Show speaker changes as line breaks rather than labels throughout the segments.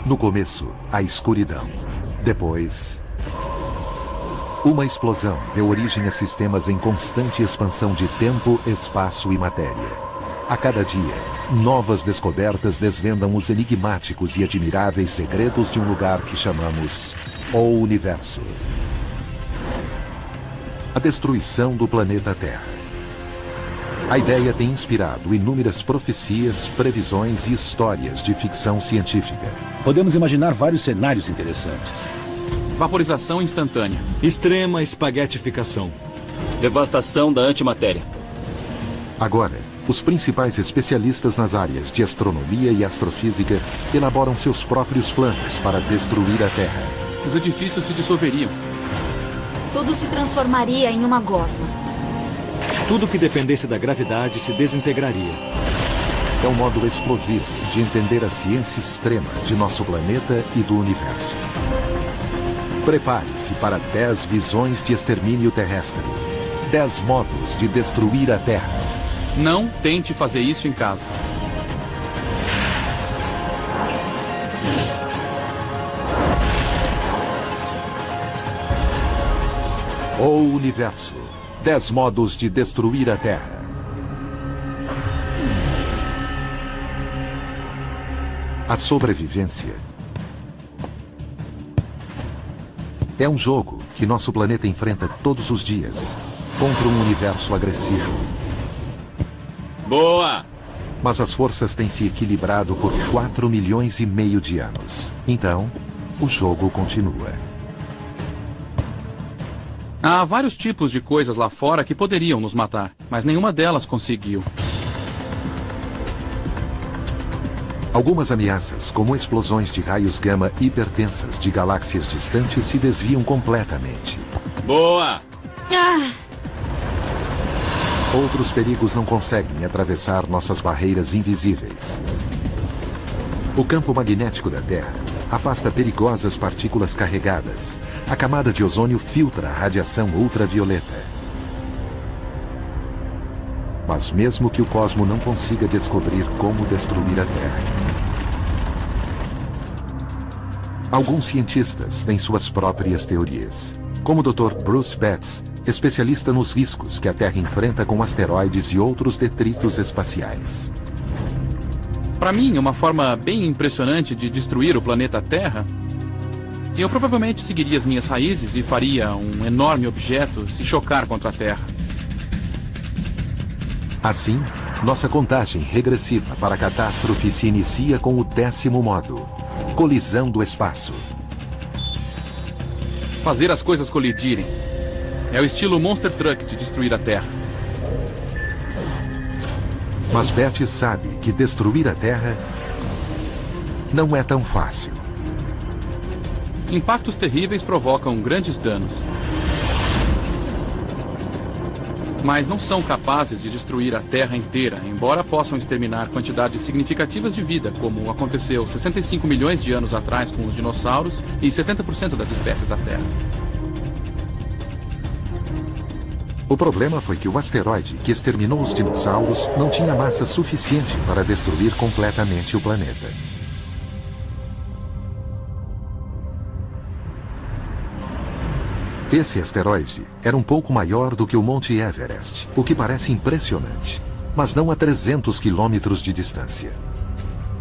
No começo, a escuridão. Depois, uma explosão deu origem a sistemas em constante expansão de tempo, espaço e matéria. A cada dia, novas descobertas desvendam os enigmáticos e admiráveis segredos de um lugar que chamamos o Universo. A destruição do planeta Terra. A ideia tem inspirado inúmeras profecias, previsões e histórias de ficção científica.
Podemos imaginar vários cenários interessantes.
Vaporização instantânea.
Extrema espaguetificação.
Devastação da antimatéria.
Agora, os principais especialistas nas áreas de astronomia e astrofísica elaboram seus próprios planos para destruir a Terra.
Os edifícios se dissolveriam.
Tudo se transformaria em uma gosma.
Tudo que dependesse da gravidade se desintegraria.
É um modo explosivo de entender a ciência extrema de nosso planeta e do universo. Prepare-se para 10 visões de extermínio terrestre. 10 modos de destruir a Terra.
Não tente fazer isso em casa.
O Universo. 10 modos de destruir a Terra. A sobrevivência é um jogo que nosso planeta enfrenta todos os dias contra um universo agressivo.
Boa!
Mas as forças têm se equilibrado por 4,5 milhões de anos. Então, o jogo continua.
Há vários tipos de coisas lá fora que poderiam nos matar, mas nenhuma delas conseguiu.
Algumas ameaças, como explosões de raios gama hipertensas de galáxias distantes, se desviam completamente.
Boa!
Outros perigos não conseguem atravessar nossas barreiras invisíveis. O campo magnético da Terra afasta perigosas partículas carregadas. A camada de ozônio filtra a radiação ultravioleta. Mas mesmo que o cosmo não consiga descobrir como destruir a Terra, alguns cientistas têm suas próprias teorias, como o Dr. Bruce Betts, especialista nos riscos que a Terra enfrenta com asteroides e outros detritos espaciais.
Para mim, uma forma bem impressionante de destruir o planeta Terra, eu provavelmente seguiria as minhas raízes e faria um enorme objeto se chocar contra a Terra.
Assim, nossa contagem regressiva para a catástrofe se inicia com o 10º modo: colisão do espaço.
Fazer as coisas colidirem. É o estilo Monster Truck de destruir a Terra.
Mas Betty sabe que destruir a Terra não é tão fácil.
Impactos terríveis provocam grandes danos. Mas não são capazes de destruir a Terra inteira, embora possam exterminar quantidades significativas de vida, como aconteceu 65 milhões de anos atrás com os dinossauros e 70% das espécies da Terra.
O problema foi que o asteroide que exterminou os dinossauros não tinha massa suficiente para destruir completamente o planeta. Esse asteroide era um pouco maior do que o Monte Everest, o que parece impressionante, mas não a 300 quilômetros de distância.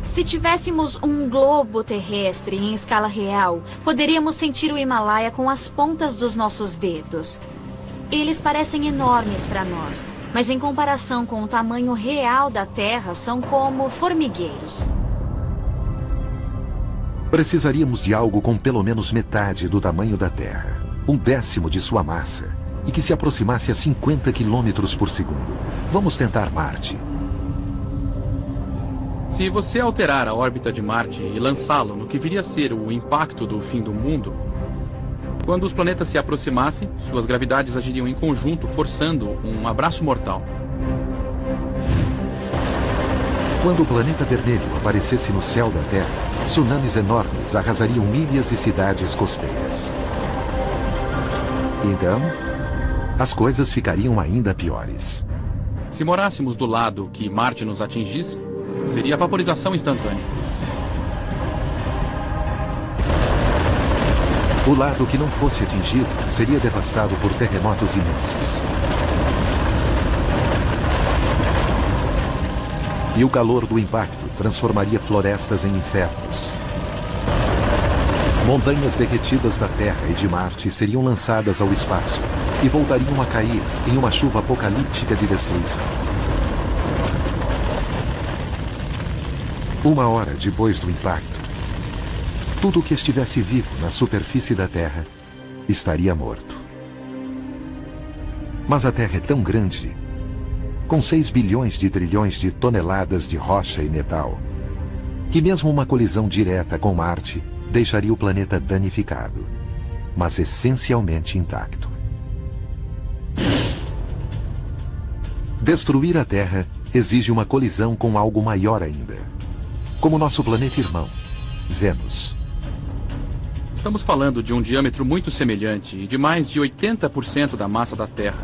Se tivéssemos um globo terrestre em escala real, poderíamos sentir o Himalaia com as pontas dos nossos dedos. Eles parecem enormes para nós, mas em comparação com o tamanho real da Terra, são como formigueiros.
Precisaríamos de algo com pelo menos metade do tamanho da Terra, 1/10 de sua massa, e que se aproximasse a 50 quilômetros por segundo. Vamos tentar Marte.
Se você alterar a órbita de Marte e lançá-lo no que viria a ser o impacto do fim do mundo, quando os planetas se aproximassem, suas gravidades agiriam em conjunto, forçando um abraço mortal.
Quando o planeta vermelho aparecesse no céu da Terra, tsunamis enormes arrasariam ilhas e cidades costeiras. Então, as coisas ficariam ainda piores.
Se morássemos do lado que Marte nos atingisse, seria vaporização instantânea.
O lado que não fosse atingido seria devastado por terremotos imensos. E o calor do impacto transformaria florestas em infernos. Montanhas derretidas da Terra e de Marte seriam lançadas ao espaço e voltariam a cair em uma chuva apocalíptica de destruição. Uma hora depois do impacto, tudo o que estivesse vivo na superfície da Terra estaria morto. Mas a Terra é tão grande, com 6 bilhões de trilhões de toneladas de rocha e metal, que mesmo uma colisão direta com Marte deixaria o planeta danificado, mas essencialmente intacto. Destruir a Terra exige uma colisão com algo maior ainda, como nosso planeta irmão, Vênus.
Estamos falando de um diâmetro muito semelhante e de mais de 80% da massa da Terra.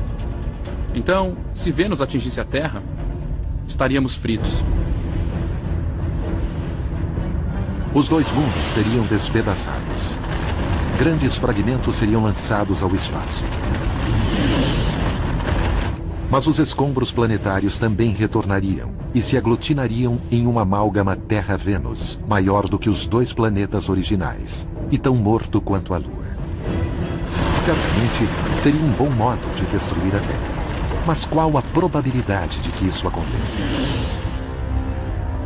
Então, se Vênus atingisse a Terra, estaríamos fritos.
Os dois mundos seriam despedaçados. Grandes fragmentos seriam lançados ao espaço. Mas os escombros planetários também retornariam e se aglutinariam em uma amálgama Terra-Vênus, maior do que os dois planetas originais, e tão morto quanto a Lua. Certamente seria um bom modo de destruir a Terra. Mas qual a probabilidade de que isso aconteça?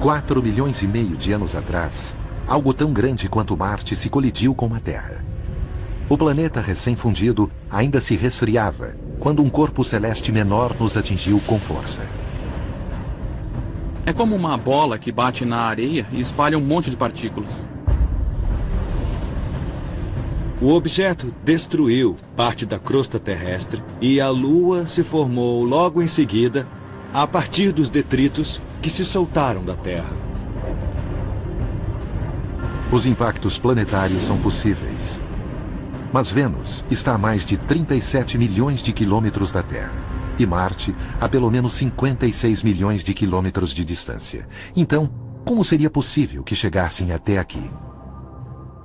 4,5 milhões de anos atrás, algo tão grande quanto Marte se colidiu com a Terra. O planeta recém-fundido ainda se resfriava quando um corpo celeste menor nos atingiu com força.
É como uma bola que bate na areia e espalha um monte de partículas.
O objeto destruiu parte da crosta terrestre e a Lua se formou logo em seguida a partir dos detritos que se soltaram da Terra.
Os impactos planetários são possíveis. Mas Vênus está a mais de 37 milhões de quilômetros da Terra. E Marte a pelo menos 56 milhões de quilômetros de distância. Então, como seria possível que chegassem até aqui?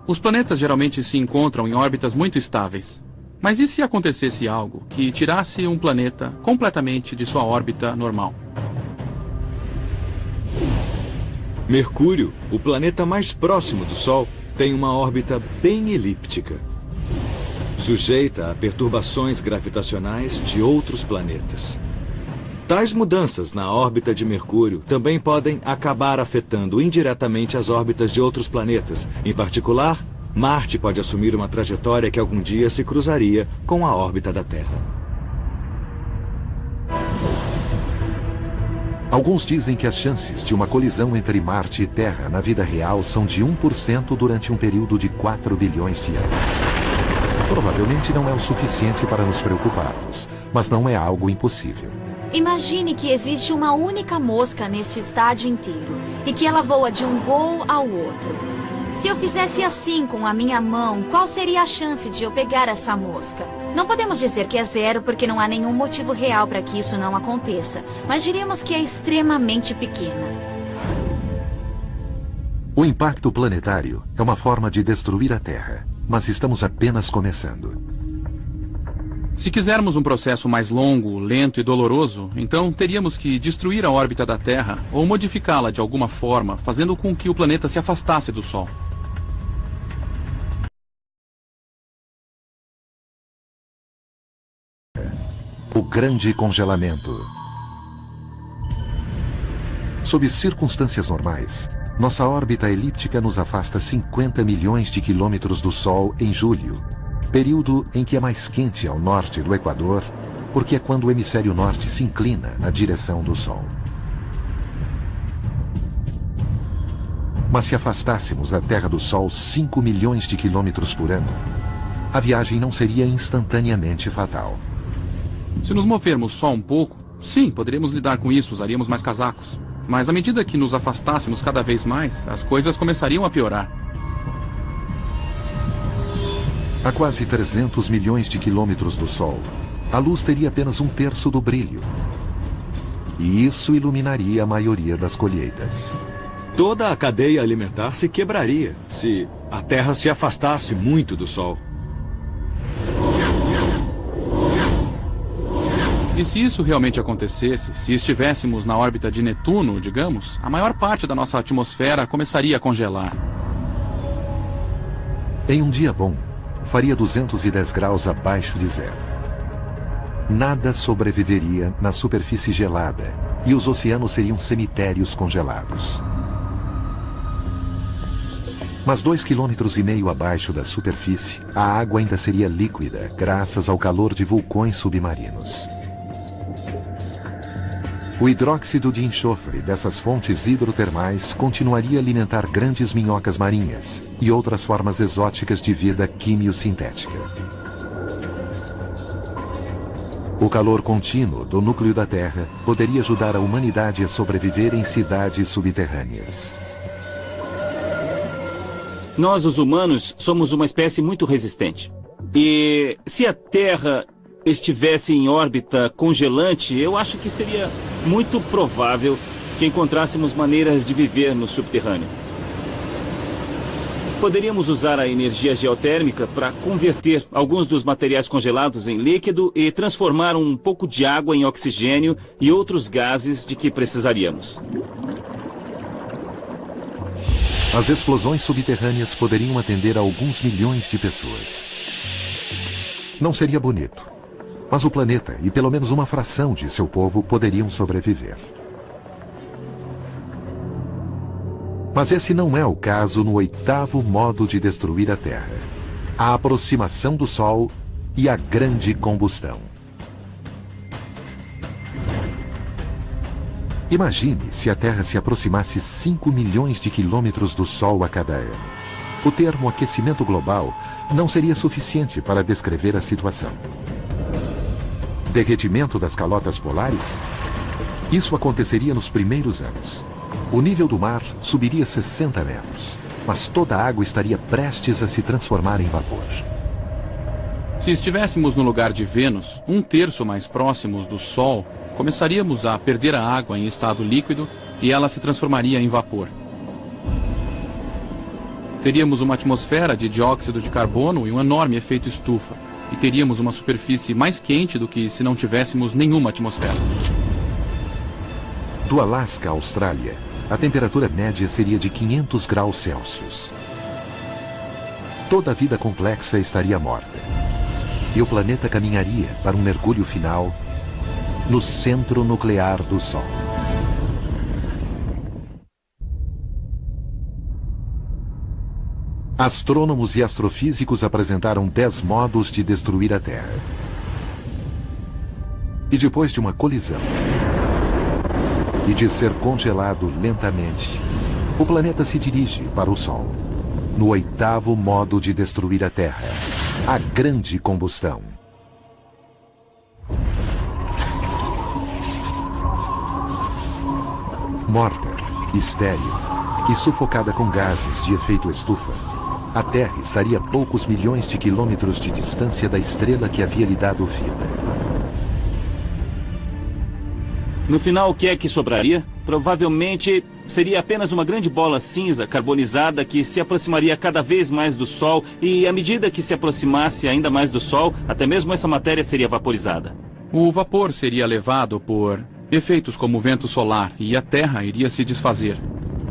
Os planetas geralmente se encontram em órbitas muito estáveis. Mas e se acontecesse algo que tirasse um planeta completamente de sua órbita normal?
Mercúrio, o planeta mais próximo do Sol, tem uma órbita bem elíptica, sujeita a perturbações gravitacionais de outros planetas. Tais mudanças na órbita de Mercúrio também podem acabar afetando indiretamente as órbitas de outros planetas. Em particular, Marte pode assumir uma trajetória que algum dia se cruzaria com a órbita da Terra.
Alguns dizem que as chances de uma colisão entre Marte e Terra na vida real são de 1% durante um período de 4 bilhões de anos. Provavelmente não é o suficiente para nos preocuparmos, mas não é algo impossível.
Imagine que existe uma única mosca neste estádio inteiro e que ela voa de um gol ao outro. Se eu fizesse assim com a minha mão, qual seria a chance de eu pegar essa mosca? Não podemos dizer que é 0 porque não há nenhum motivo real para que isso não aconteça, mas diremos que é extremamente pequena.
O impacto planetário é uma forma de destruir a Terra, mas estamos apenas começando.
Se quisermos um processo mais longo, lento e doloroso, então teríamos que destruir a órbita da Terra ou modificá-la de alguma forma, fazendo com que o planeta se afastasse do Sol.
O grande congelamento. Sob circunstâncias normais, nossa órbita elíptica nos afasta 50 milhões de quilômetros do Sol em julho, período em que é mais quente ao norte do Equador, porque é quando o hemisfério norte se inclina na direção do Sol. Mas se afastássemos a Terra do Sol 5 milhões de quilômetros por ano, a viagem não seria instantaneamente fatal.
Se nos movermos só um pouco, sim, poderíamos lidar com isso, usaríamos mais casacos. Mas à medida que nos afastássemos cada vez mais, as coisas começariam a piorar.
A quase 300 milhões de quilômetros do Sol, a luz teria apenas 1/3 do brilho. E isso iluminaria a maioria das colheitas.
Toda a cadeia alimentar se quebraria se a Terra se afastasse muito do Sol.
E se isso realmente acontecesse, se estivéssemos na órbita de Netuno, digamos, a maior parte da nossa atmosfera começaria a congelar.
Em um dia bom, faria 210 graus abaixo de zero. Nada sobreviveria na superfície gelada e os oceanos seriam cemitérios congelados. Mas 2,5 km abaixo da superfície, a água ainda seria líquida graças ao calor de vulcões submarinos. O hidróxido de enxofre dessas fontes hidrotermais continuaria a alimentar grandes minhocas marinhas e outras formas exóticas de vida quimiosintética. O calor contínuo do núcleo da Terra poderia ajudar a humanidade a sobreviver em cidades subterrâneas.
Nós, os humanos, somos uma espécie muito resistente. E se a Terra estivesse em órbita congelante, eu acho que seria muito provável que encontrássemos maneiras de viver no subterrâneo. Poderíamos usar a energia geotérmica para converter alguns dos materiais congelados em líquido e transformar um pouco de água em oxigênio e outros gases de que precisaríamos.
As explosões subterrâneas poderiam atender a alguns milhões de pessoas. Não seria bonito, mas o planeta e pelo menos uma fração de seu povo poderiam sobreviver. Mas esse não é o caso no 8º modo de destruir a Terra: a aproximação do Sol e a grande combustão. Imagine se a Terra se aproximasse 5 milhões de quilômetros do Sol a cada ano. O termo aquecimento global não seria suficiente para descrever a situação. Derretimento das calotas polares? Isso aconteceria nos primeiros anos. O nível do mar subiria 60 metros, mas toda a água estaria prestes a se transformar em vapor.
Se estivéssemos no lugar de Vênus, 1/3 mais próximos do Sol, começaríamos a perder a água em estado líquido e ela se transformaria em vapor. Teríamos uma atmosfera de dióxido de carbono e um enorme efeito estufa, e teríamos uma superfície mais quente do que se não tivéssemos nenhuma atmosfera.
Do Alasca à Austrália, a temperatura média seria de 500 graus Celsius. Toda a vida complexa estaria morta. E o planeta caminharia para um mergulho final no centro nuclear do Sol. Astrônomos e astrofísicos apresentaram 10 modos de destruir a Terra. E depois de uma colisão e de ser congelado lentamente, o planeta se dirige para o Sol, no 8º modo de destruir a Terra: a grande combustão. Morta, estéril e sufocada com gases de efeito estufa, a Terra estaria a poucos milhões de quilômetros de distância da estrela que havia lhe dado vida.
No final, o que é que sobraria? Provavelmente seria apenas uma grande bola cinza carbonizada que se aproximaria cada vez mais do Sol, e à medida que se aproximasse ainda mais do Sol, até mesmo essa matéria seria vaporizada.
O vapor seria levado por efeitos como o vento solar e a Terra iria se desfazer.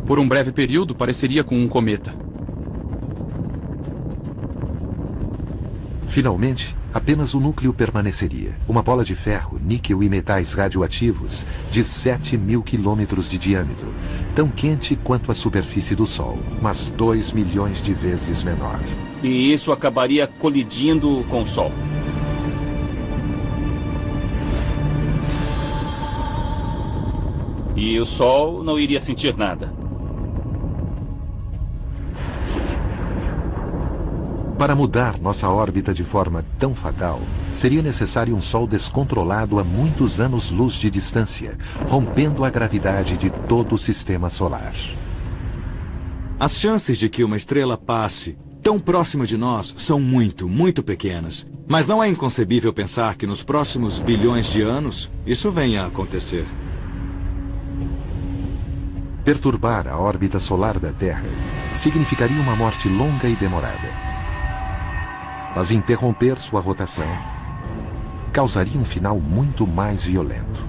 Por um breve período, pareceria com um cometa.
Finalmente, apenas o núcleo permaneceria, uma bola de ferro, níquel e metais radioativos de 7.000 quilômetros de diâmetro, tão quente quanto a superfície do Sol, mas 2 milhões de vezes menor.
E isso acabaria colidindo com o Sol. E o Sol não iria sentir nada.
Para mudar nossa órbita de forma tão fatal, seria necessário um Sol descontrolado a muitos anos-luz de distância, rompendo a gravidade de todo o sistema solar.
As chances de que uma estrela passe tão próxima de nós são muito, muito pequenas. Mas não é inconcebível pensar que nos próximos bilhões de anos, isso venha a acontecer.
Perturbar a órbita solar da Terra significaria uma morte longa e demorada. Mas interromper sua rotação causaria um final muito mais violento.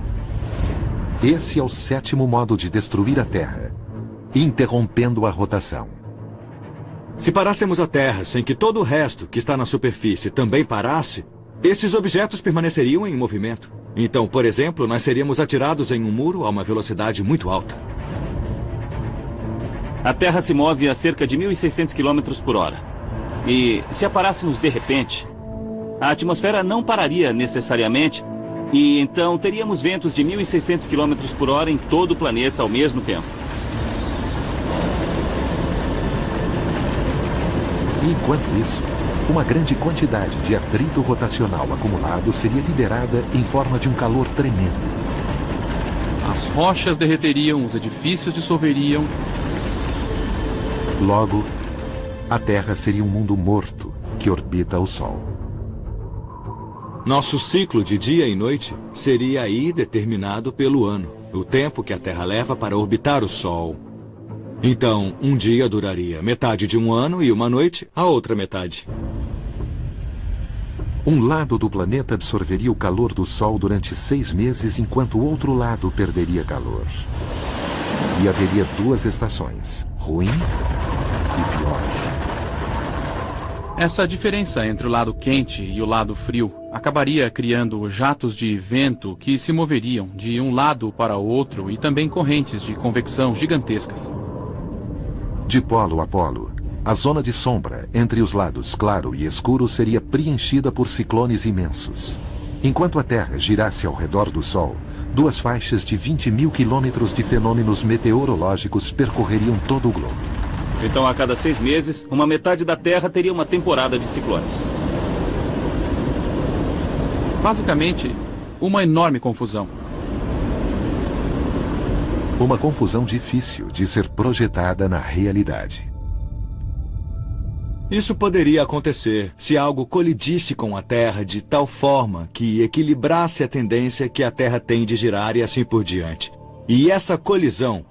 Esse é o 7º modo de destruir a Terra, interrompendo a rotação.
Se parássemos a Terra sem que todo o resto que está na superfície também parasse, esses objetos permaneceriam em movimento. Então, por exemplo, nós seríamos atirados em um muro a uma velocidade muito alta.
A Terra se move a cerca de 1.600 km por hora. E se a parássemos de repente, a atmosfera não pararia necessariamente, e então teríamos ventos de 1.600 km por hora em todo o planeta ao mesmo tempo.
E enquanto isso, uma grande quantidade de atrito rotacional acumulado seria liberada em forma de um calor tremendo.
As rochas derreteriam, os edifícios dissolveriam.
Logo, a Terra seria um mundo morto que orbita o Sol.
Nosso ciclo de dia e noite seria aí determinado pelo ano, o tempo que a Terra leva para orbitar o Sol. Então, um dia duraria metade de um ano e uma noite a outra metade.
Um lado do planeta absorveria o calor do Sol durante 6 meses, enquanto o outro lado perderia calor. E haveria 2 estações, ruim e pior.
Essa diferença entre o lado quente e o lado frio acabaria criando jatos de vento que se moveriam de um lado para o outro e também correntes de convecção gigantescas.
De polo a polo, a zona de sombra entre os lados claro e escuro seria preenchida por ciclones imensos. Enquanto a Terra girasse ao redor do Sol, 2 faixas de 20.000 quilômetros de fenômenos meteorológicos percorreriam todo o globo.
Então, a cada 6 meses, uma metade da Terra teria uma temporada de ciclones.
Basicamente, uma enorme confusão.
Uma confusão difícil de ser projetada na realidade.
Isso poderia acontecer se algo colidisse com a Terra de tal forma que equilibrasse a tendência que a Terra tem de girar e assim por diante. E essa colisão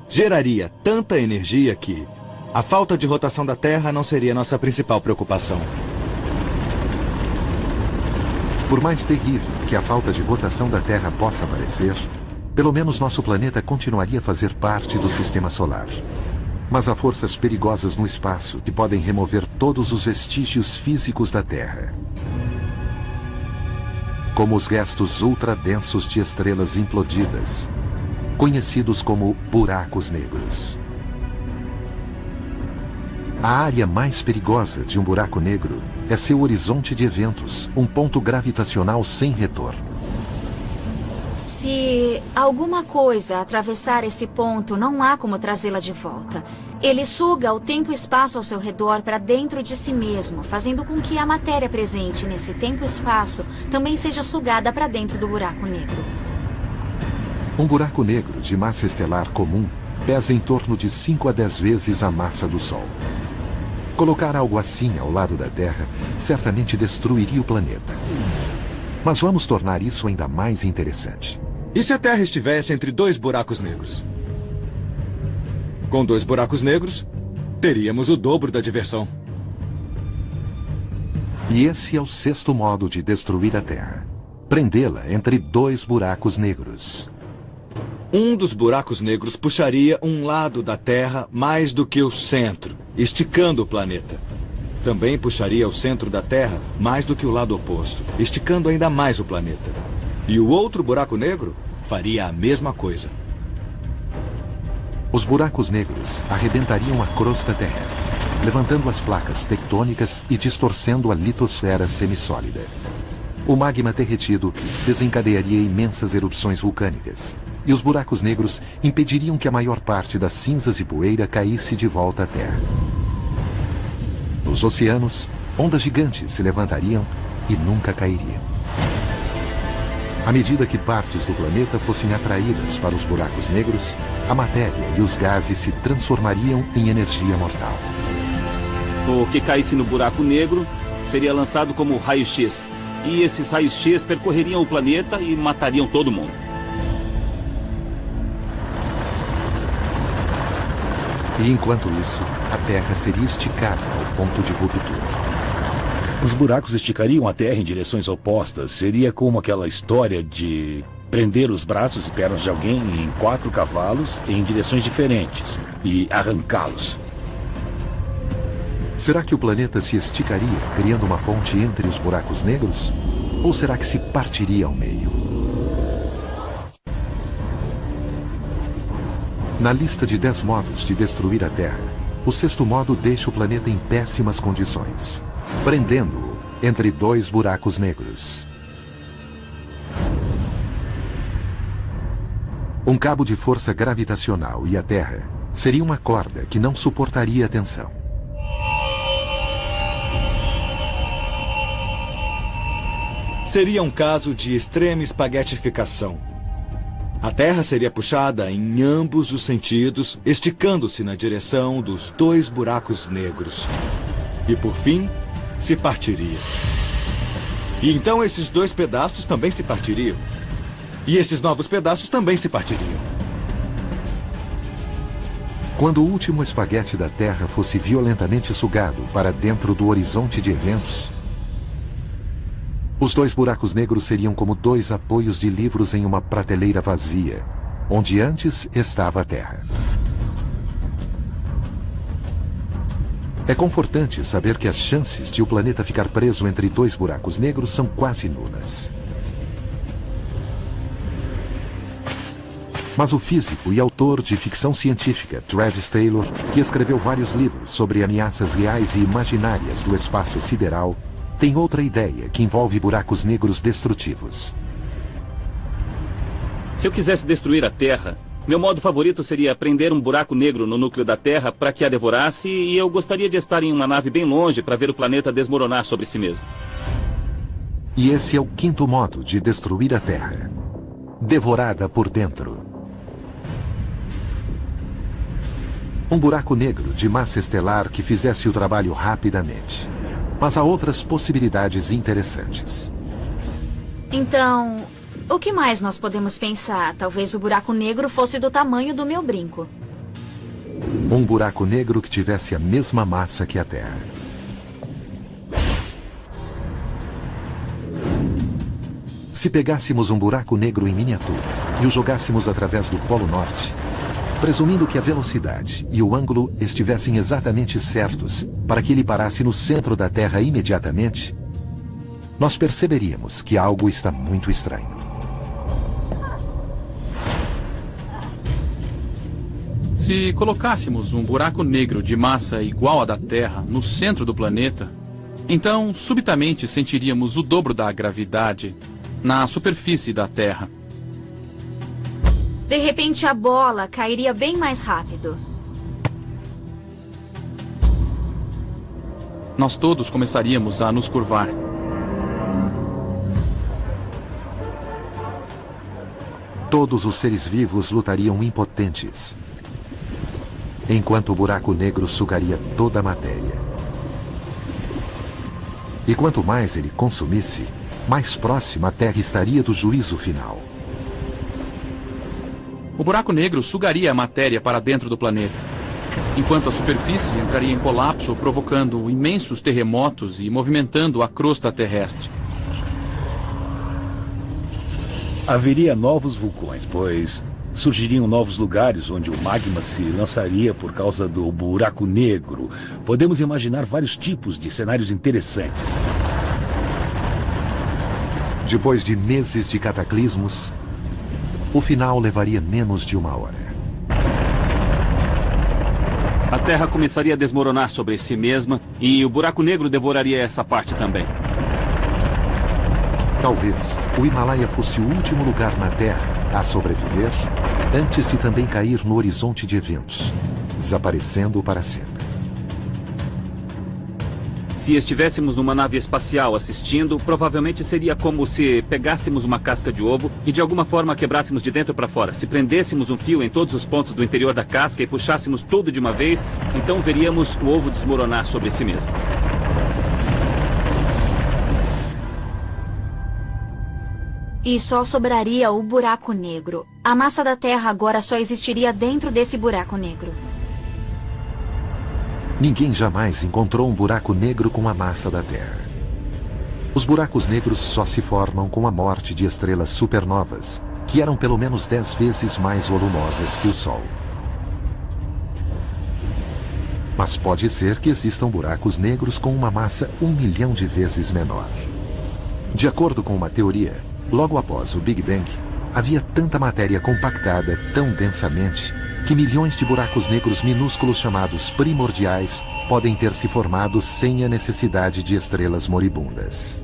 geraria tanta energia que a falta de rotação da Terra não seria nossa principal preocupação.
Por mais terrível que a falta de rotação da Terra possa parecer, pelo menos nosso planeta continuaria a fazer parte do Sistema Solar. Mas há forças perigosas no espaço que podem remover todos os vestígios físicos da Terra. Como os restos ultradensos de estrelas implodidas, conhecidos como buracos negros. A área mais perigosa de um buraco negro é seu horizonte de eventos, um ponto gravitacional sem retorno.
Se alguma coisa atravessar esse ponto, não há como trazê-la de volta. Ele suga o tempo e espaço ao seu redor para dentro de si mesmo, fazendo com que a matéria presente nesse tempo e espaço também seja sugada para dentro do buraco negro.
Um buraco negro de massa estelar comum pesa em torno de 5 a 10 vezes a massa do Sol. Colocar algo assim ao lado da Terra certamente destruiria o planeta. Mas vamos tornar isso ainda mais interessante.
E se a Terra estivesse entre 2 buracos negros? Com 2 buracos negros, teríamos o dobro da diversão.
E esse é o 6º modo de destruir a Terra. Prendê-la entre 2 buracos negros.
Um dos buracos negros puxaria um lado da Terra mais do que o centro, esticando o planeta. Também puxaria o centro da Terra mais do que o lado oposto, esticando ainda mais o planeta. E o outro buraco negro faria a mesma coisa.
Os buracos negros arrebentariam a crosta terrestre, levantando as placas tectônicas e distorcendo a litosfera semissólida. O magma derretido desencadearia imensas erupções vulcânicas, e os buracos negros impediriam que a maior parte das cinzas e poeira caísse de volta à Terra. Nos oceanos, ondas gigantes se levantariam e nunca cairiam. À medida que partes do planeta fossem atraídas para os buracos negros, a matéria e os gases se transformariam em energia mortal.
O que caísse no buraco negro seria lançado como raio-x. E esses raios-x percorreriam o planeta e matariam todo mundo.
E enquanto isso, a Terra seria esticada ao ponto de ruptura.
Os buracos esticariam a Terra em direções opostas. Seria como aquela história de prender os braços e pernas de alguém em 4 cavalos em direções diferentes e arrancá-los.
Será que o planeta se esticaria, criando uma ponte entre os buracos negros? Ou será que se partiria ao meio? Na lista de 10 modos de destruir a Terra, o 6º modo deixa o planeta em péssimas condições, prendendo-o entre 2 buracos negros. Um cabo de força gravitacional e a Terra seria uma corda que não suportaria a tensão.
Seria um caso de extrema espaguetificação. A Terra seria puxada em ambos os sentidos, esticando-se na direção dos 2 buracos negros. E, por fim, se partiria. E então esses 2 pedaços também se partiriam. E esses novos pedaços também se partiriam.
Quando o último espaguete da Terra fosse violentamente sugado para dentro do horizonte de eventos, os 2 buracos negros seriam como 2 apoios de livros em uma prateleira vazia, onde antes estava a Terra. É confortante saber que as chances de o planeta ficar preso entre 2 buracos negros são quase nulas. Mas o físico e autor de ficção científica Travis Taylor, que escreveu vários livros sobre ameaças reais e imaginárias do espaço sideral, tem outra ideia que envolve buracos negros destrutivos.
Se eu quisesse destruir a Terra, meu modo favorito seria prender um buraco negro no núcleo da Terra para que a devorasse, e eu gostaria de estar em uma nave bem longe para ver o planeta desmoronar sobre si mesmo.
E esse é o 5º modo de destruir a Terra: devorada por dentro. Um buraco negro de massa estelar que fizesse o trabalho rapidamente. Mas há outras possibilidades interessantes.
Então, o que mais nós podemos pensar? Talvez o buraco negro fosse do tamanho do meu brinco.
Um buraco negro que tivesse a mesma massa que a Terra. Se pegássemos um buraco negro em miniatura e o jogássemos através do Polo Norte, presumindo que a velocidade e o ângulo estivessem exatamente certos para que ele parasse no centro da Terra imediatamente, nós perceberíamos que algo está muito estranho.
Se colocássemos um buraco negro de massa igual à da Terra no centro do planeta, então subitamente sentiríamos o dobro da gravidade na superfície da Terra.
De repente, a bola cairia bem mais rápido.
Nós todos começaríamos a nos curvar.
Todos os seres vivos lutariam impotentes, enquanto o buraco negro sugaria toda a matéria. E quanto mais ele consumisse, mais próxima a Terra estaria do juízo final.
O buraco negro sugaria a matéria para dentro do planeta, enquanto a superfície entraria em colapso, provocando imensos terremotos e movimentando a crosta terrestre.
Haveria novos vulcões, pois surgiriam novos lugares onde o magma se lançaria por causa do buraco negro. Podemos imaginar vários tipos de cenários interessantes.
Depois de meses de cataclismos, o final levaria menos de 1 hora.
A Terra começaria a desmoronar sobre si mesma e o buraco negro devoraria essa parte também.
Talvez o Himalaia fosse o último lugar na Terra a sobreviver antes de também cair no horizonte de eventos, desaparecendo para sempre.
Se estivéssemos numa nave espacial assistindo, provavelmente seria como se pegássemos uma casca de ovo e de alguma forma quebrássemos de dentro para fora. Se prendêssemos um fio em todos os pontos do interior da casca e puxássemos tudo de uma vez, então veríamos o ovo desmoronar sobre si mesmo.
E só sobraria o buraco negro. A massa da Terra agora só existiria dentro desse buraco negro.
Ninguém jamais encontrou um buraco negro com a massa da Terra. Os buracos negros só se formam com a morte de estrelas supernovas, que eram pelo menos 10 vezes mais volumosas que o Sol. Mas pode ser que existam buracos negros com uma massa 1 milhão de vezes menor. De acordo com uma teoria, logo após o Big Bang, havia tanta matéria compactada tão densamente que milhões de buracos negros minúsculos chamados primordiais podem ter se formado sem a necessidade de estrelas moribundas.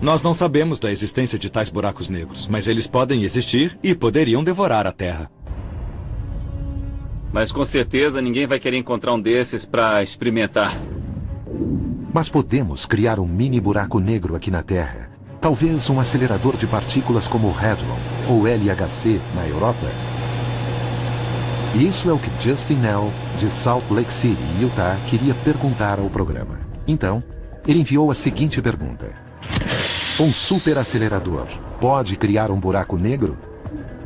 Nós não sabemos da existência de tais buracos negros, mas eles podem existir e poderiam devorar a Terra.
Mas com certeza ninguém vai querer encontrar um desses para experimentar.
Mas podemos criar um mini buraco negro aqui na Terra. Talvez um acelerador de partículas como o Hadron ou LHC na Europa. E isso é o que Justin Nell, de Salt Lake City, Utah, queria perguntar ao programa. Então, ele enviou a seguinte pergunta: um superacelerador pode criar um buraco negro?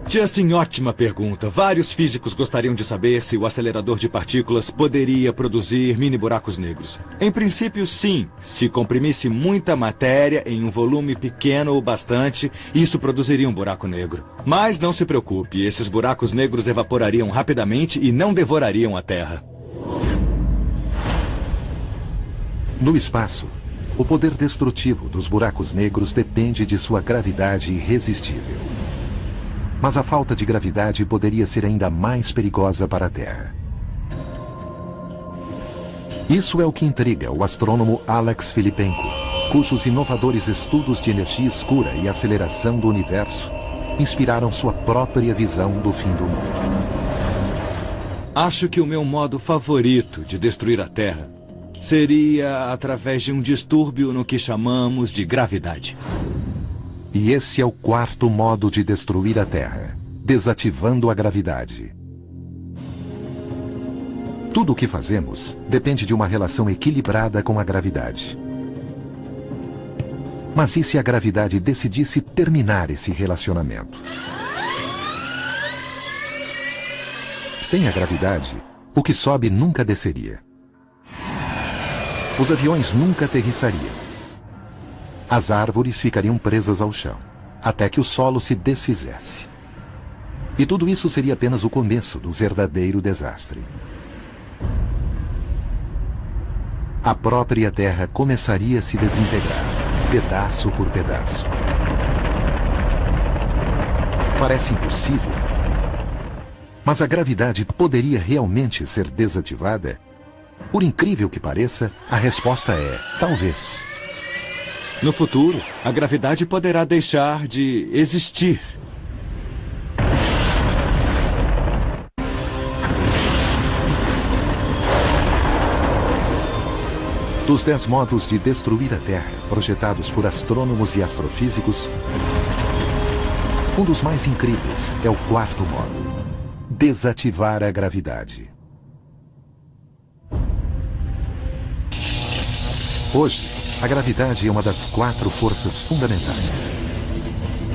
Justin, ótima pergunta. Vários físicos gostariam de saber se o acelerador de partículas poderia produzir mini buracos negros. Em princípio, sim. Se comprimisse muita matéria em um volume pequeno o bastante, isso produziria um buraco negro. Mas não se preocupe, esses buracos negros evaporariam rapidamente e não devorariam a Terra.
No espaço, o poder destrutivo dos buracos negros depende de sua gravidade irresistível. Mas a falta de gravidade poderia ser ainda mais perigosa para a Terra. Isso é o que intriga o astrônomo Alex Filippenko, cujos inovadores estudos de energia escura e aceleração do universo inspiraram sua própria visão do fim do mundo.
Acho que o meu modo favorito de destruir a Terra seria através de um distúrbio no que chamamos de gravidade.
E esse é o quarto modo de destruir a Terra, desativando a gravidade. Tudo o que fazemos depende de uma relação equilibrada com a gravidade. Mas e se a gravidade decidisse terminar esse relacionamento? Sem a gravidade, o que sobe nunca desceria. Os aviões nunca aterrissariam. As árvores ficariam presas ao chão, até que o solo se desfizesse. E tudo isso seria apenas o começo do verdadeiro desastre. A própria Terra começaria a se desintegrar, pedaço por pedaço. Parece impossível. Mas a gravidade poderia realmente ser desativada? Por incrível que pareça, a resposta é talvez.
No futuro, a gravidade poderá deixar de existir.
Dos 10 modos de destruir a Terra, projetados por astrônomos e astrofísicos, um dos mais incríveis é o quarto modo: desativar a gravidade. Hoje, a gravidade é uma das 4 forças fundamentais.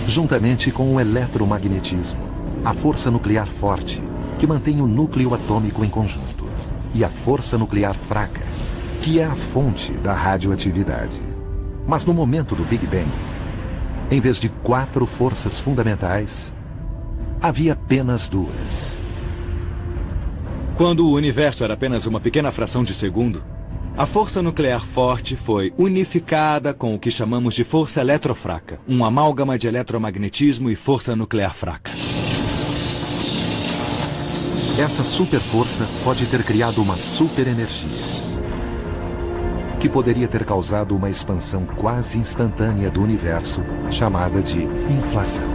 Juntamente com o eletromagnetismo, a força nuclear forte, que mantém o núcleo atômico em conjunto, e a força nuclear fraca, que é a fonte da radioatividade. Mas no momento do Big Bang, em vez de 4 forças fundamentais, havia apenas 2.
Quando o universo era apenas uma pequena fração de segundo, a força nuclear forte foi unificada com o que chamamos de força eletrofraca, um amálgama de eletromagnetismo e força nuclear fraca.
Essa superforça pode ter criado uma superenergia, que poderia ter causado uma expansão quase instantânea do universo, chamada de inflação.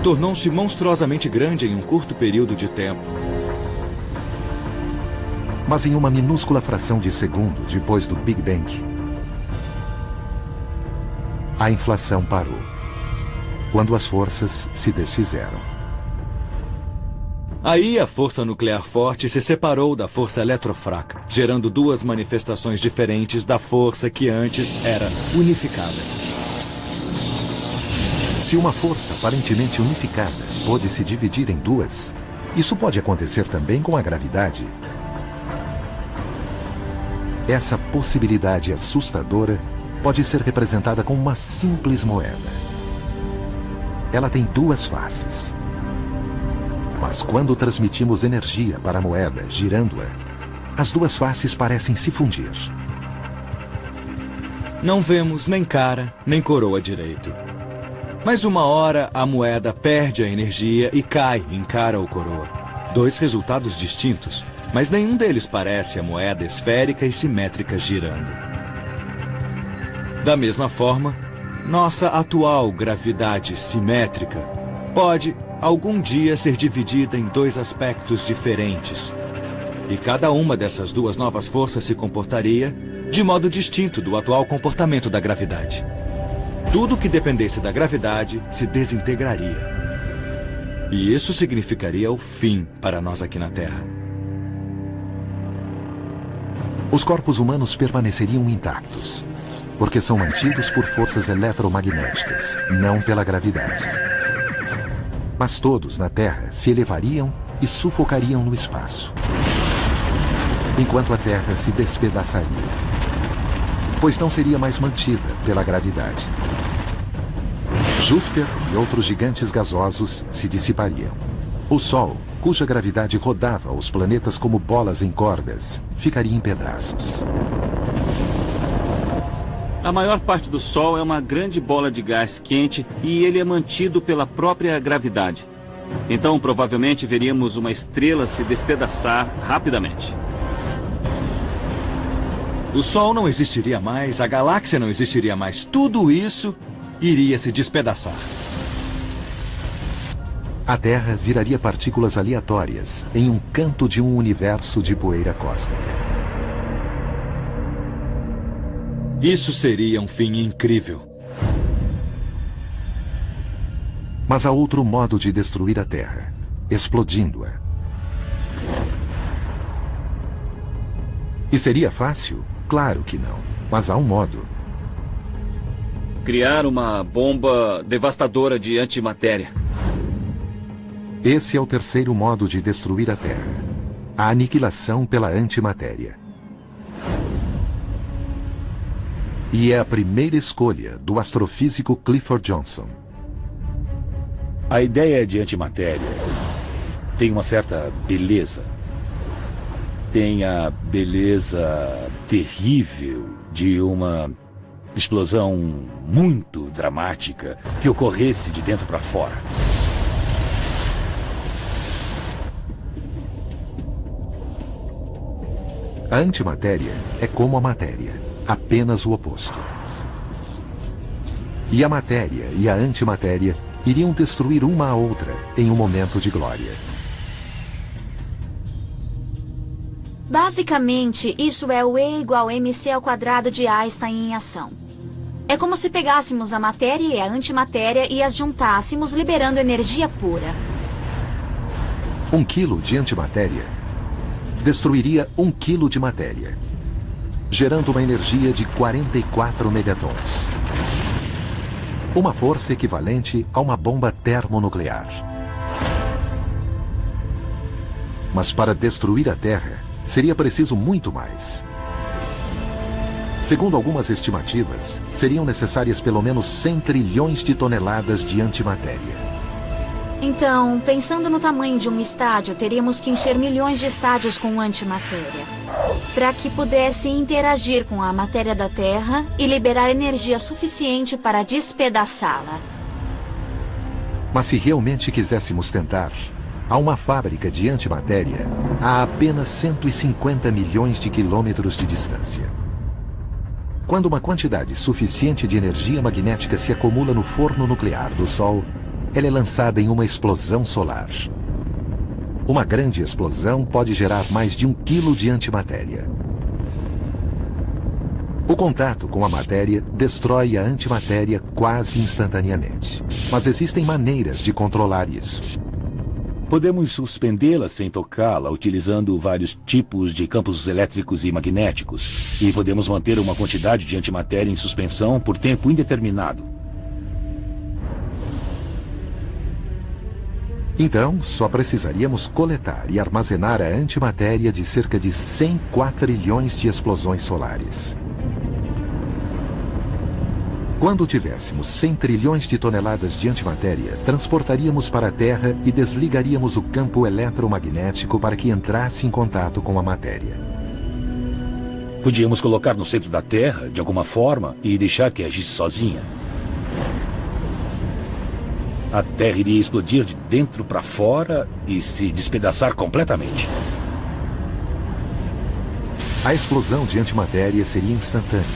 Tornou-se monstruosamente grande em um curto período de tempo.
Mas em uma minúscula fração de segundo depois do Big Bang, a inflação parou, quando as forças se desfizeram.
Aí a força nuclear forte se separou da força eletrofraca, gerando 2 manifestações diferentes da força que antes era unificada.
Se uma força aparentemente unificada pode se dividir em 2, isso pode acontecer também com a gravidade. Essa possibilidade assustadora pode ser representada com uma simples moeda. Ela tem duas faces. Mas quando transmitimos energia para a moeda, girando-a, as duas faces parecem se fundir.
Não vemos nem cara, nem coroa direito. Mas uma hora a moeda perde a energia e cai em cara ou coroa. Dois resultados distintos, mas nenhum deles parece a moeda esférica e simétrica girando. Da mesma forma, nossa atual gravidade simétrica pode, algum dia, ser dividida em dois aspectos diferentes. E cada uma dessas duas novas forças se comportaria de modo distinto do atual comportamento da gravidade. Tudo que dependesse da gravidade se desintegraria. E isso significaria o fim para nós aqui na Terra.
Os corpos humanos permaneceriam intactos, porque são mantidos por forças eletromagnéticas, não pela gravidade. Mas todos na Terra se elevariam e sufocariam no espaço, enquanto a Terra se despedaçaria, pois não seria mais mantida pela gravidade. Júpiter e outros gigantes gasosos se dissipariam. O Sol, cuja gravidade rodava os planetas como bolas em cordas, ficaria em pedaços.
A maior parte do Sol é uma grande bola de gás quente e ele é mantido pela própria gravidade. Então, provavelmente, veríamos uma estrela se despedaçar rapidamente.
O Sol não existiria mais, a galáxia não existiria mais. Tudo isso iria se despedaçar.
A Terra viraria partículas aleatórias em um canto de um universo de poeira cósmica.
Isso seria um fim incrível.
Mas há outro modo de destruir a Terra, explodindo-a. E seria fácil? Claro que não, mas há um modo.
Criar uma bomba devastadora de antimatéria.
Esse é o terceiro modo de destruir a Terra, a aniquilação pela antimatéria. E é a primeira escolha do astrofísico Clifford Johnson.
A ideia de antimatéria tem uma certa beleza. Tem a beleza terrível de uma explosão muito dramática que ocorresse de dentro para fora.
A antimatéria é como a matéria, apenas o oposto. E a matéria e a antimatéria iriam destruir uma a outra em um momento de glória.
Basicamente, isso é o E igual mc ao quadrado de Einstein em ação. É como se pegássemos a matéria e a antimatéria e as juntássemos, liberando energia pura.
1 quilo de antimatéria destruiria 1 quilo de matéria, gerando uma energia de 44 megatons. Uma força equivalente a uma bomba termonuclear. Mas para destruir a Terra, seria preciso muito mais. Segundo algumas estimativas, seriam necessárias pelo menos 100 trilhões de toneladas de antimatéria.
Então, pensando no tamanho de um estádio, teríamos que encher milhões de estádios com antimatéria, para que pudesse interagir com a matéria da Terra e liberar energia suficiente para despedaçá-la.
Mas se realmente quiséssemos tentar, há uma fábrica de antimatéria a apenas 150 milhões de quilômetros de distância. Quando uma quantidade suficiente de energia magnética se acumula no forno nuclear do Sol, ela é lançada em uma explosão solar. Uma grande explosão pode gerar mais de 1 quilo de antimatéria. O contato com a matéria destrói a antimatéria quase instantaneamente. Mas existem maneiras de controlar isso.
Podemos suspendê-la sem tocá-la, utilizando vários tipos de campos elétricos e magnéticos. E podemos manter uma quantidade de antimatéria em suspensão por tempo indeterminado.
Então, só precisaríamos coletar e armazenar a antimatéria de cerca de 100 quatrilhões de explosões solares. Quando tivéssemos 100 trilhões de toneladas de antimatéria, transportaríamos para a Terra e desligaríamos o campo eletromagnético para que entrasse em contato com a matéria.
Podíamos colocar no centro da Terra, de alguma forma, e deixar que agisse sozinha. A Terra iria explodir de dentro para fora e se despedaçar completamente.
A explosão de antimatéria seria instantânea.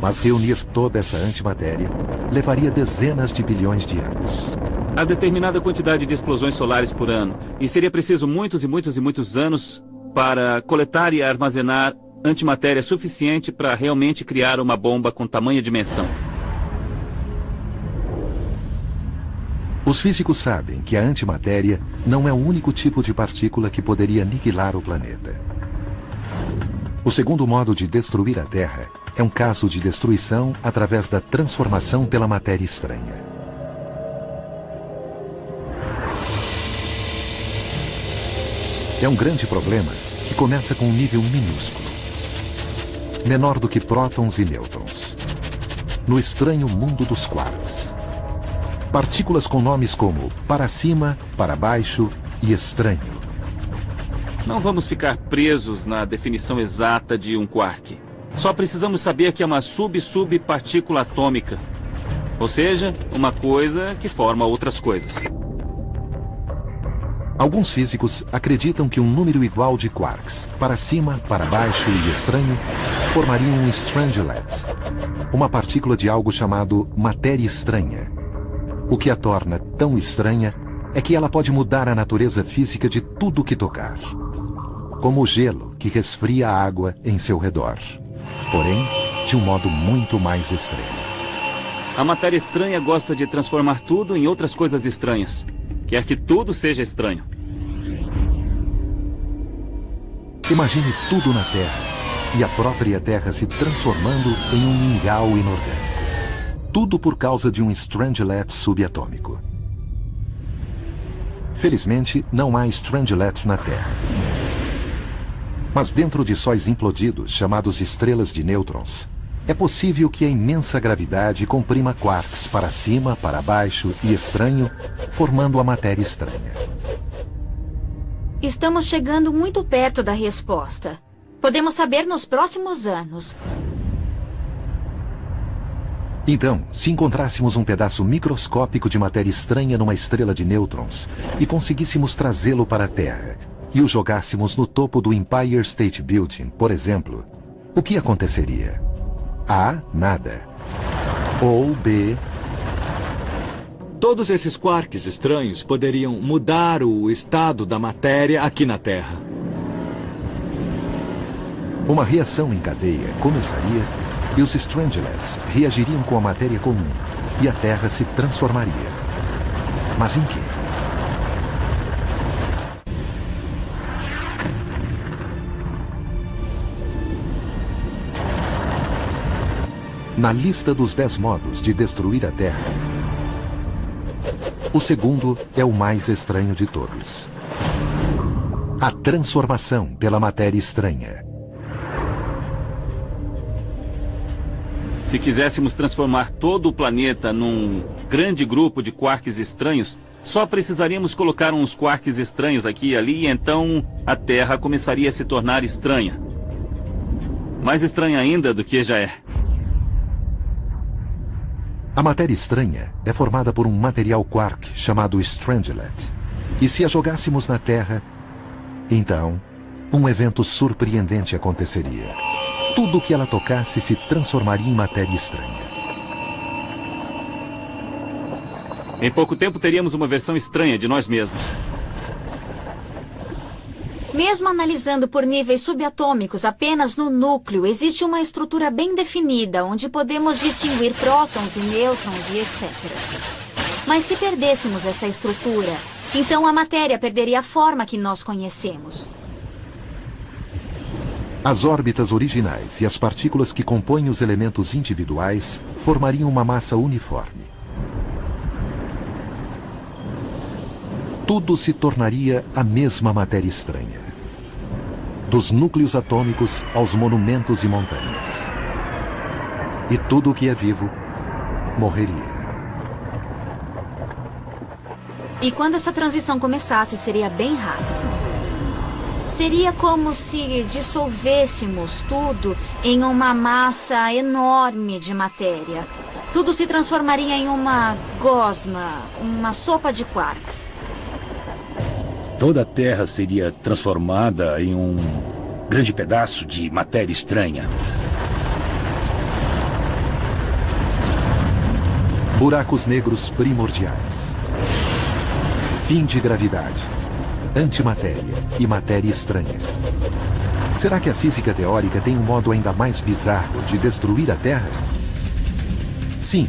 Mas reunir toda essa antimatéria levaria dezenas de bilhões de anos.
Há determinada quantidade de explosões solares por ano, e seria preciso muitos e muitos e muitos anos para coletar e armazenar antimatéria suficiente para realmente criar uma bomba com tamanha dimensão.
Os físicos sabem que a antimatéria não é o único tipo de partícula que poderia aniquilar o planeta. O segundo modo de destruir a Terra é um caso de destruição através da transformação pela matéria estranha. É um grande problema que começa com um nível minúsculo, menor do que prótons e nêutrons, no estranho mundo dos quarks. Partículas com nomes como para cima, para baixo e estranho.
Não vamos ficar presos na definição exata de um quark. Só precisamos saber que é uma sub-subpartícula atômica. Ou seja, uma coisa que forma outras coisas.
Alguns físicos acreditam que um número igual de quarks, para cima, para baixo e estranho, formariam um strangelet, uma partícula de algo chamado matéria estranha. O que a torna tão estranha é que ela pode mudar a natureza física de tudo que tocar, como o gelo que resfria a água em seu redor, porém de um modo muito mais extremo.
A matéria estranha gosta de transformar tudo em outras coisas estranhas. Quer que tudo seja estranho.
Imagine tudo na Terra e a própria Terra se transformando em um mingau inorgânico. Tudo por causa de um strangelet subatômico. Felizmente, não há strangelets na Terra. Mas dentro de sóis implodidos, chamados estrelas de nêutrons, é possível que a imensa gravidade comprima quarks para cima, para baixo e estranho, formando a matéria estranha.
Estamos chegando muito perto da resposta. Podemos saber nos próximos anos.
Então, se encontrássemos um pedaço microscópico de matéria estranha numa estrela de nêutrons e conseguíssemos trazê-lo para a Terra e o jogássemos no topo do Empire State Building, por exemplo, o que aconteceria? A. Nada. Ou B.
Todos esses quarks estranhos poderiam mudar o estado da matéria aqui na Terra.
Uma reação em cadeia começaria e os strangelets reagiriam com a matéria comum e a Terra se transformaria. Mas em quê? Na lista dos 10 modos de destruir a Terra, o segundo é o mais estranho de todos. A transformação pela matéria estranha.
Se quiséssemos transformar todo o planeta num grande grupo de quarks estranhos, só precisaríamos colocar uns quarks estranhos aqui e ali e então a Terra começaria a se tornar estranha. Mais estranha ainda do que já é.
A matéria estranha é formada por um material quark chamado strangelet. E se a jogássemos na Terra, então, um evento surpreendente aconteceria. Tudo que ela tocasse se transformaria em matéria estranha.
Em pouco tempo teríamos uma versão estranha de nós mesmos.
Mesmo analisando por níveis subatômicos apenas no núcleo, existe uma estrutura bem definida, onde podemos distinguir prótons e nêutrons e etc. Mas se perdêssemos essa estrutura, então a matéria perderia a forma que nós conhecemos.
As órbitas originais e as partículas que compõem os elementos individuais formariam uma massa uniforme. tudo se tornaria a mesma matéria estranha. Dos núcleos atômicos aos monumentos e montanhas. E tudo o que é vivo morreria.
E quando essa transição começasse, seria bem rápido. Seria como se dissolvêssemos tudo em uma massa enorme de matéria. Tudo se transformaria em uma gosma, uma sopa de quarks.
Toda a Terra seria transformada em um grande pedaço de matéria estranha.
Buracos negros primordiais. Fim de gravidade. Antimatéria e matéria estranha. Será que a física teórica tem um modo ainda mais bizarro de destruir a Terra? Sim.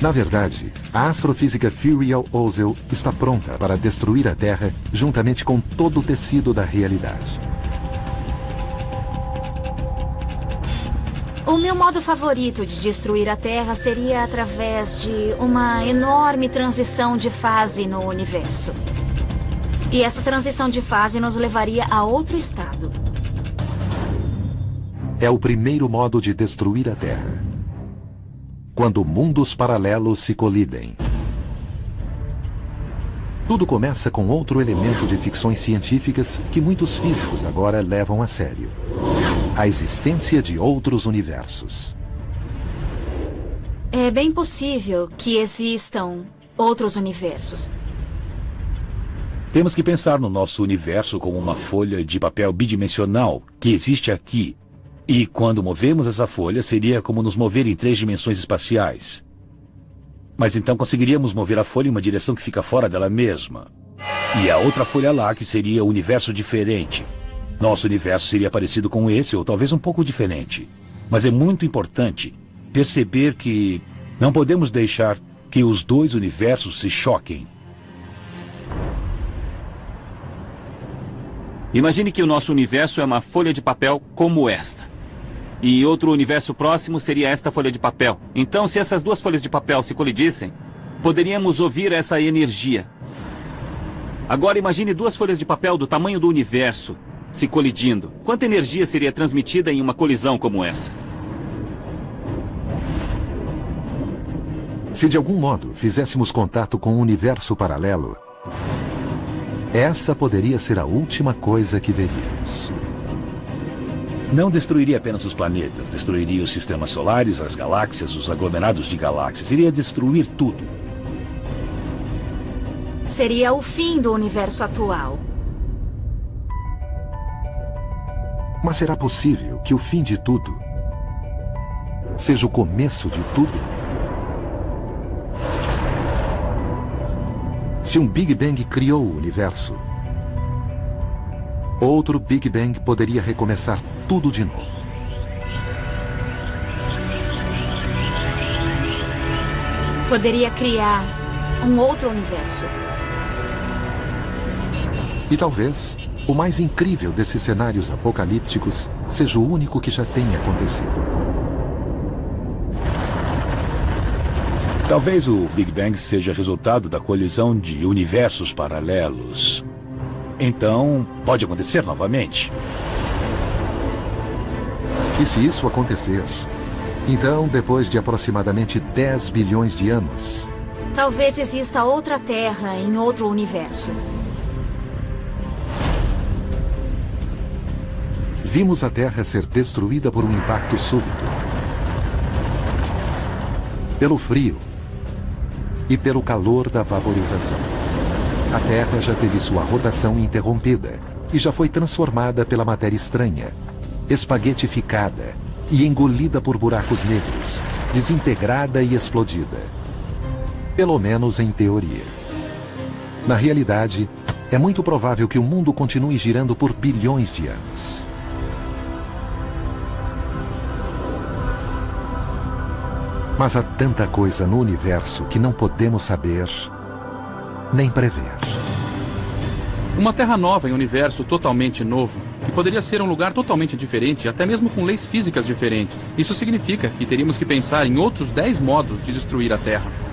Na verdade, a astrofísica Furiel Ozel está pronta para destruir a Terra juntamente com todo o tecido da realidade.
O meu modo favorito de destruir a Terra seria através de uma enorme transição de fase no universo. E essa transição de fase nos levaria a outro estado.
É o primeiro modo de destruir a Terra. Quando mundos paralelos se colidem. Tudo começa com outro elemento de ficções científicas que muitos físicos agora levam a sério. A existência de outros universos.
É bem possível que existam outros universos.
Temos que pensar no nosso universo como uma folha de papel bidimensional que existe aqui. E quando movemos essa folha, seria como nos mover em 3 dimensões espaciais. Mas então conseguiríamos mover a folha em uma direção que fica fora dela mesma. E a outra folha lá, que seria um universo diferente. Nosso universo seria parecido com esse, ou talvez um pouco diferente. Mas é muito importante perceber que não podemos deixar que os dois universos se choquem.
Imagine que o nosso universo é uma folha de papel como esta. E outro universo próximo seria esta folha de papel. Então, se essas duas folhas de papel se colidissem, poderíamos ouvir essa energia. Agora imagine duas folhas de papel do tamanho do universo se colidindo. Quanta energia seria transmitida em uma colisão como essa?
Se de algum modo fizéssemos contato com um universo paralelo, essa poderia ser a última coisa que veríamos.
Não destruiria apenas os planetas, destruiria os sistemas solares, as galáxias, os aglomerados de galáxias. Iria destruir tudo.
Seria o fim do universo atual.
Mas será possível que o fim de tudo seja o começo de tudo? Se um Big Bang criou o universo, outro Big Bang poderia recomeçar tudo de novo.
Poderia criar um outro universo.
E talvez o mais incrível desses cenários apocalípticos seja o único que já tenha acontecido.
Talvez o Big Bang seja resultado da colisão de universos paralelos. Então, pode acontecer novamente.
E se isso acontecer, então, depois de aproximadamente 10 bilhões de anos,
talvez exista outra Terra em outro universo.
vimos a Terra ser destruída por um impacto súbito. Pelo frio e pelo calor da vaporização. A Terra já teve sua rotação interrompida e já foi transformada pela matéria estranha, espaguetificada e engolida por buracos negros, desintegrada e explodida. Pelo menos em teoria. Na realidade, é muito provável que o mundo continue girando por bilhões de anos. Mas há tanta coisa no universo que não podemos saber nem prever.
Uma Terra nova em um universo totalmente novo, que poderia ser um lugar totalmente diferente, até mesmo com leis físicas diferentes. Isso significa que teríamos que pensar em outros 10 modos de destruir a Terra.